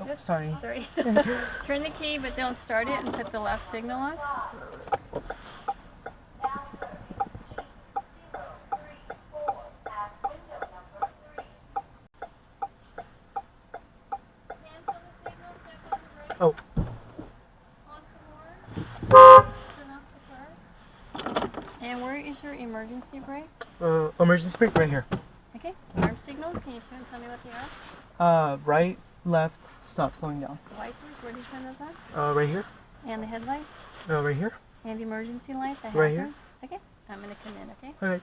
Oops, sorry. Turn the key, but don't start it, and put the left signal on. Oh. Turn off the car. And where is your emergency brake? Emergency brake right here. Okay. Arm signals. Can you show and tell me what they are? Right, left, stop, slowing down. Wipers. Where do you turn those on? Right here. And the headlight. Right here. And the emergency light. The hazard. Right here. Okay. I'm gonna come in. Okay. Okay.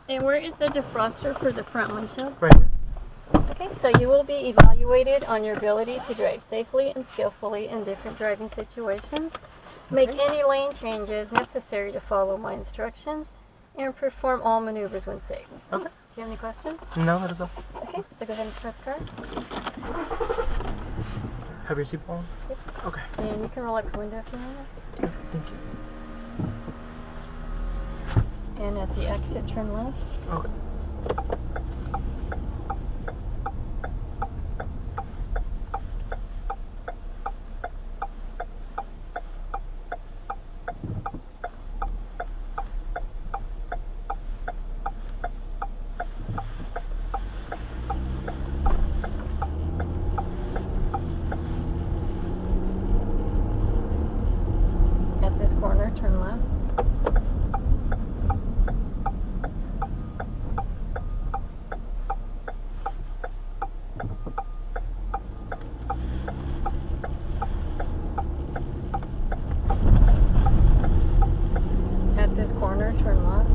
And where is the defroster for the front windshield? Right here. Okay, so you will be evaluated on your ability to drive safely and skillfully in different driving situations, make any lane changes necessary to follow my instructions, and perform all maneuvers when safe. Okay. Do you have any questions? No, that is all. Okay, so go ahead and start the car. Have your seatbelt on? Yep. Okay. And you can roll up your window if you want. Okay, thank you. And at the exit, turn left. Okay. At this corner, turn left. At this corner, turn left.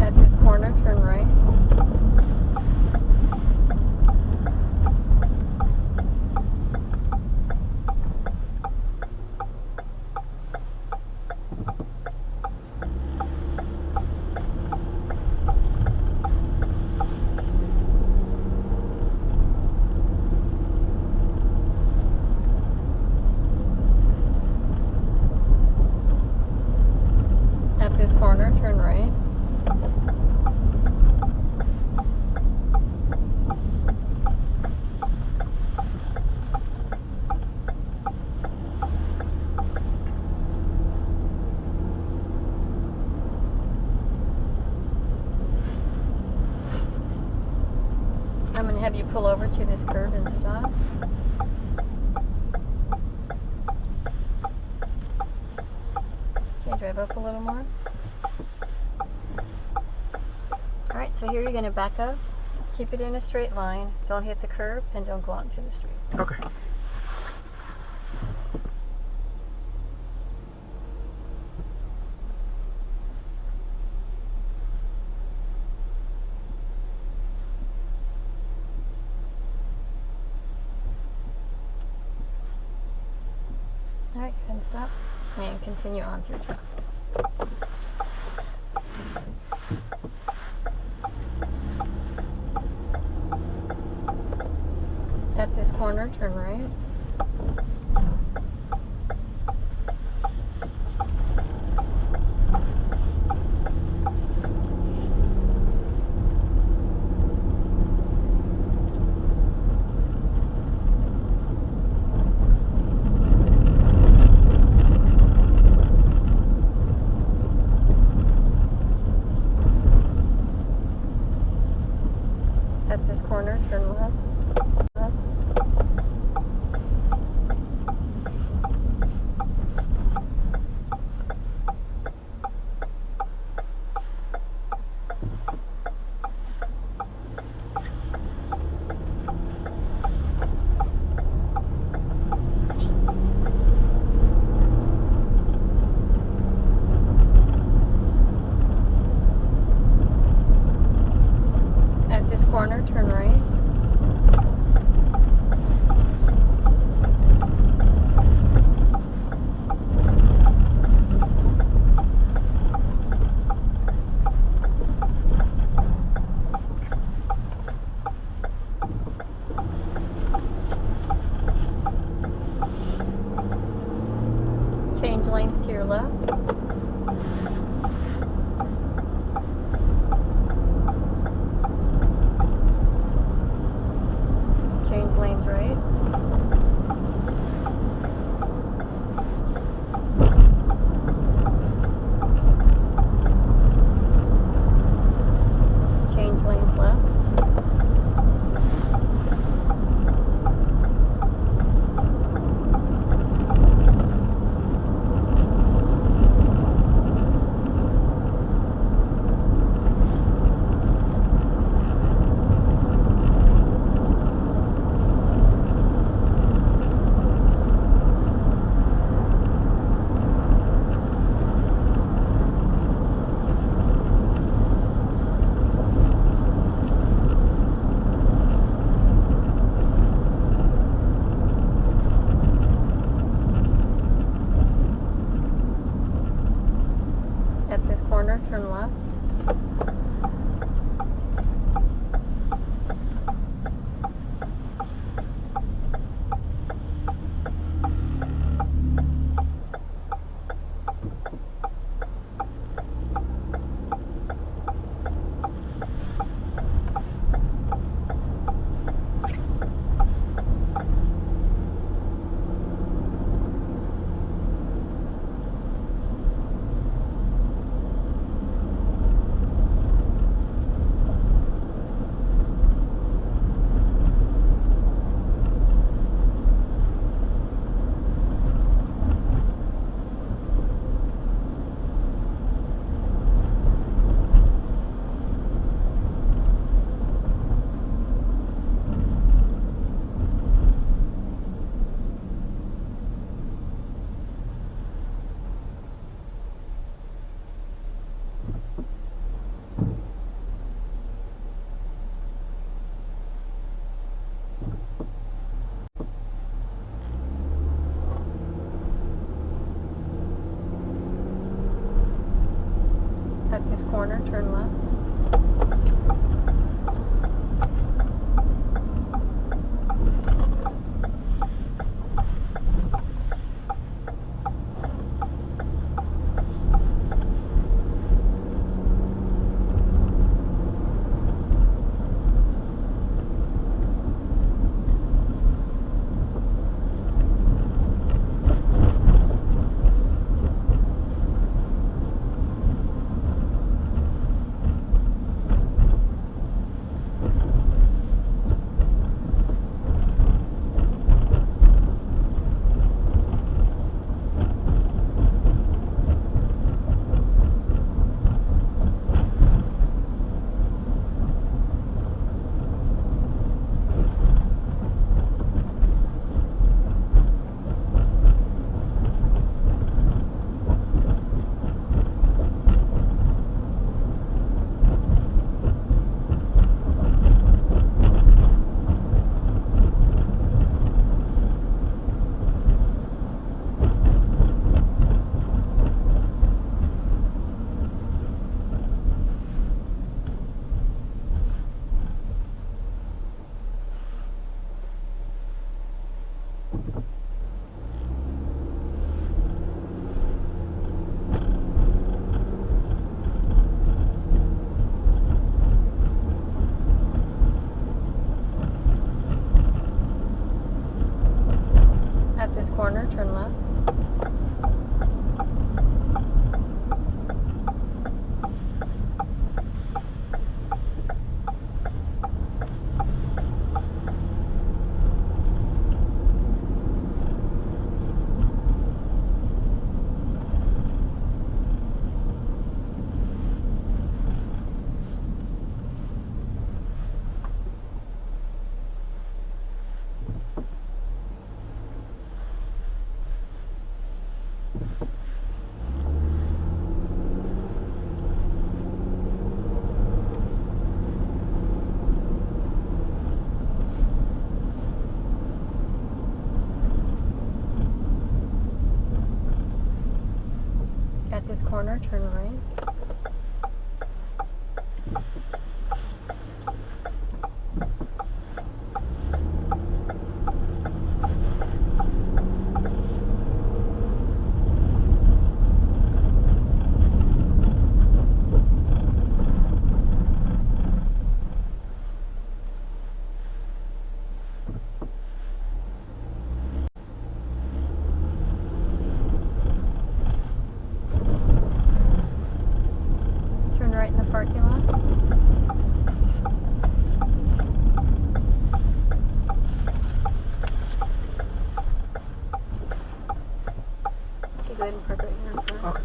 At this corner, turn right. At this corner, turn right. I'm going to have you pull over to this curb and stop. Okay, drive up a little more. Alright, so here you're going to back up, keep it in a straight line, don't hit the curb, and don't go out into the street. Okay. right, go ahead and stop. And continue on through traffic. At this corner, turn right. At this corner, turn left. Left. At this corner, turn right. Change lanes to your left. Change lanes right. Change lanes left. At this corner, turn left. At this corner, turn left. corner, turn right. Turn right in the parking lot. Okay, go ahead and park right here in front. Okay.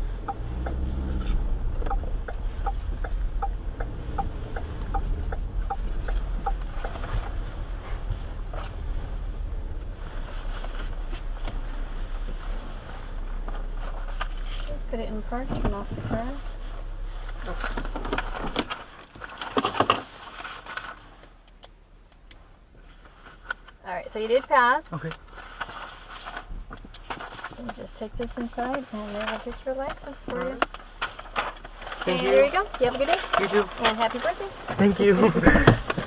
Put it in park, turn off the car. Alright, so you did pass. Okay. You just take this inside and then I'll get your license for you. Thank And you. there you go. You have a good day. You too. And happy birthday. Thank you.